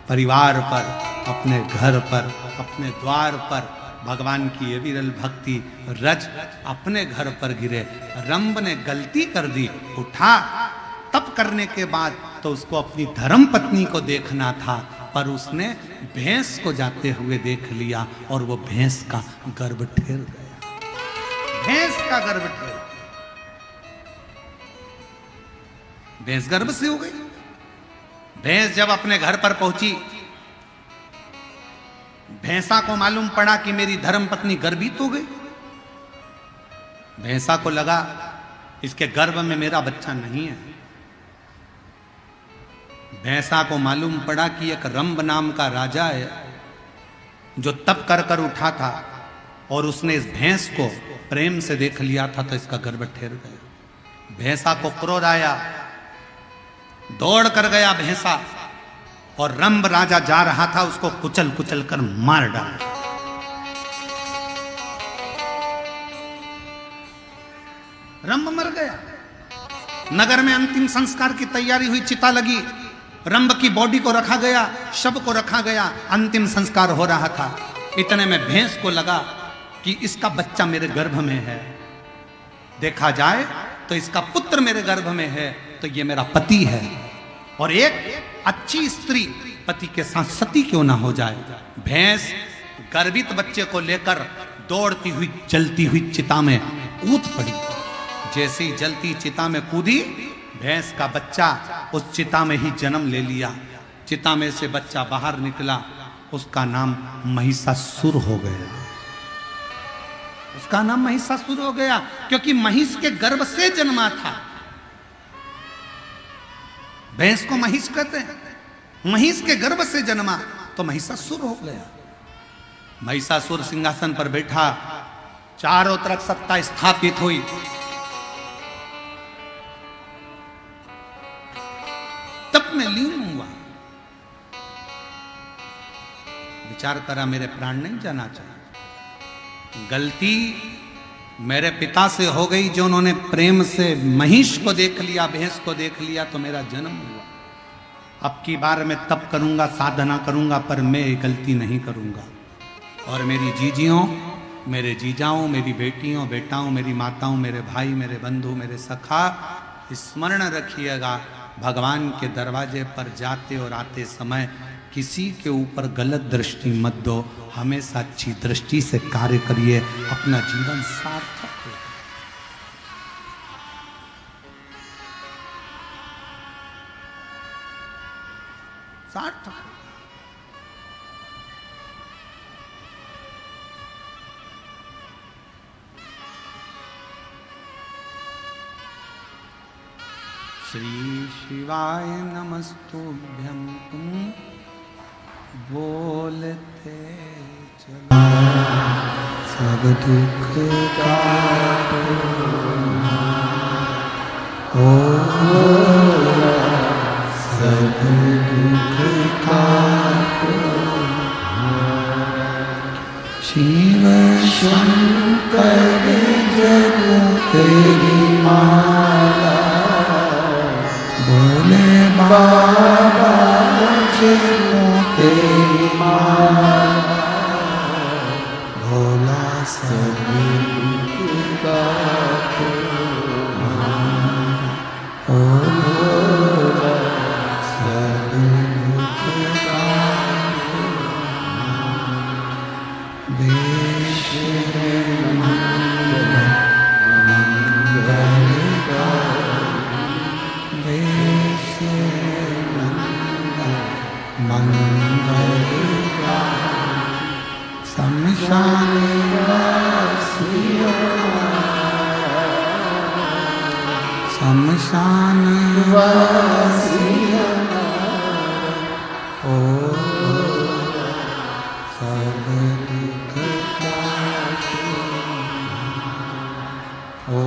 परिवार पर, अपने घर पर, अपने द्वार पर भगवान की ये विरल भक्ति रज अपने घर पर गिरे। रंभ ने गलती कर दी, उठा, तप करने के बाद तो उसको अपनी धर्म पत्नी को देखना था, पर उसने भैंस को जाते हुए देख लिया और वो भैंस का गर्भ ठहर गया। भैंस का गर्भ ठहर, भैंस गर्भ से हो गई। भैंस जब अपने घर पर पहुंची, भैंसा को मालूम पड़ा कि मेरी धर्म पत्नी गर्भित हो गई। भैंसा को लगा इसके गर्भ में मेरा बच्चा नहीं है। भैंसा को मालूम पड़ा कि एक रंभ नाम का राजा है जो तप कर कर उठा था और उसने इस भैंस को प्रेम से देख लिया था, तो इसका गर्भ ठहर गया। भैंसा को क्रोध आया, दौड़ कर गया भैंसा और रंभ राजा जा रहा था, उसको कुचल कुचल कर मार डाला। रंभ मर गया। नगर में अंतिम संस्कार की तैयारी हुई, चिता लगी, रंभ की बॉडी को रखा गया, शव को रखा गया, अंतिम संस्कार हो रहा था। इतने में भैंस को लगा कि इसका बच्चा मेरे गर्भ में है, देखा जाए तो इसका पुत्र मेरे गर्भ में है, तो ये मेरा पति है और एक अच्छी स्त्री पति के साथ सती क्यों ना हो जाए। भैंस गर्भित बच्चे को लेकर दौड़ती हुई जलती हुई चिता में कूद पड़ी। जैसे ही जलती चिता में कूदी, भैंस का बच्चा उस चिता में ही जन्म ले लिया। चिता में से बच्चा बाहर निकला, उसका नाम महिषासुर हो गया। उसका नाम महिषासुर हो गया क्योंकि महिष के गर्भ से जन्मा था। भैंस को महिष कहते हैं, महिष के गर्भ से जन्मा तो महिषासुर हो गया। महिषासुर सिंहासन पर बैठा, चारों तरफ सत्ता स्थापित हुई। तप में लीन हुआ, विचार करा मेरे प्राण नहीं जाना चाहिए। गलती मेरे पिता से हो गई जो उन्होंने प्रेम से महिष को देख लिया, भैंस को देख लिया, तो मेरा जन्म हुआ। अब की बार मैं तप करूंगा, साधना करूंगा, पर मैं ये गलती नहीं करूंगा। और मेरी जीजियों, मेरे जीजाओं, मेरी बेटियों, बेटाओं, मेरी माताओं, मेरे भाई, मेरे बंधु, मेरे सखा, स्मरण रखिएगा भगवान के दरवाजे पर जाते और आते समय किसी के ऊपर गलत दृष्टि मत दो, हमेशा अच्छी दृष्टि से कार्य करिए, अपना जीवन सार्थक हो। सार्थक श्री शिवाय नमस्तुभ्यं, तुम बोलते चलो सब दुख काटो, सब दुख काटो। शिव शंकर जग तेरी माला, भोले बाबा तेरी माला, भोला सब दुख काटो, ओ भोला सब दुख काटो। देश मंगल शमशान शमशान ओ सब दुख काटो, ओ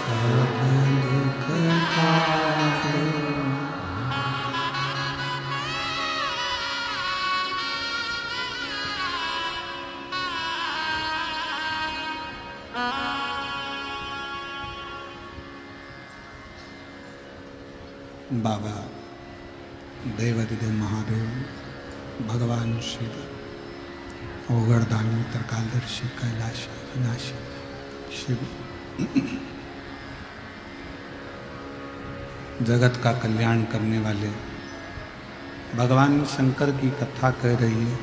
सब दुख काटो। बाबा देवाधिदेव महादेव, भगवान शिव, ओगरदानी, त्रिकालदर्शी, कैलाशी, विनाशी शिव, जगत का कल्याण करने वाले भगवान शंकर की कथा कह रही है,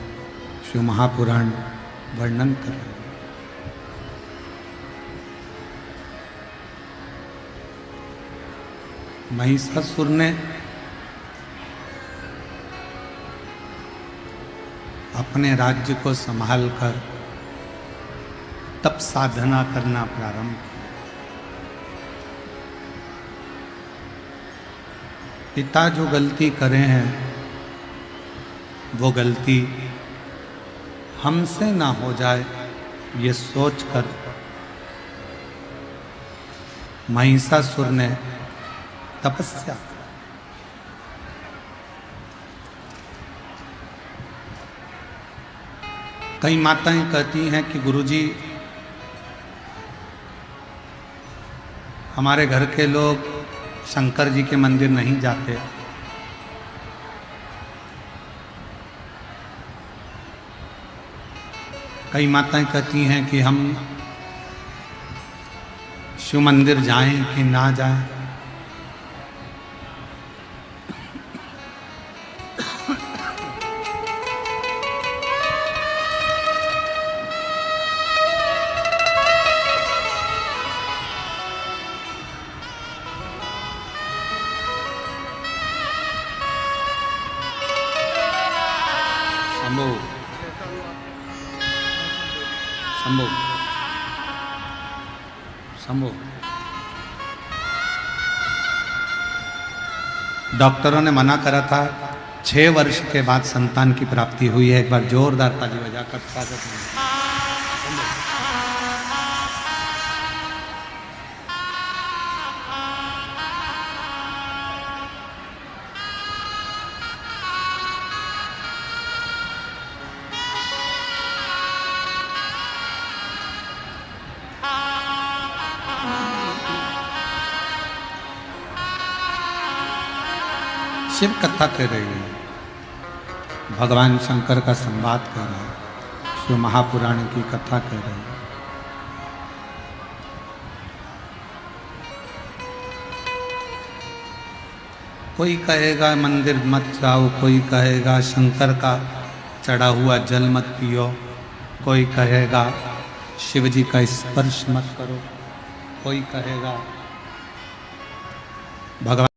शिव महापुराण वर्णन कर रही है। महिषासुर ने अपने राज्य को संभालकर तप साधना करना प्रारंभ किया। पिता जो गलती करे हैं वो गलती हमसे ना हो जाए, ये सोचकर महिषासुर ने तपस्या। कई माताएं कहती हैं कि गुरुजी हमारे घर के लोग शंकर जी के मंदिर नहीं जाते, कई माताएं कहती हैं कि हम शिव मंदिर जाएं कि ना जाएं। डॉक्टरों ने मना करा था, 6 वर्ष के बाद संतान की प्राप्ति हुई है। एक बार जोरदार ताली बजाकर स्वागत है। शिव कथा कह रही है, भगवान शंकर का संवाद कर रहा है, शिव महापुराण की कथा कह रही है। कोई कहेगा मंदिर मत जाओ, कोई कहेगा शंकर का चढ़ा हुआ जल मत पियो, कोई कहेगा शिव जी का स्पर्श मत करो, कोई कहेगा भगवान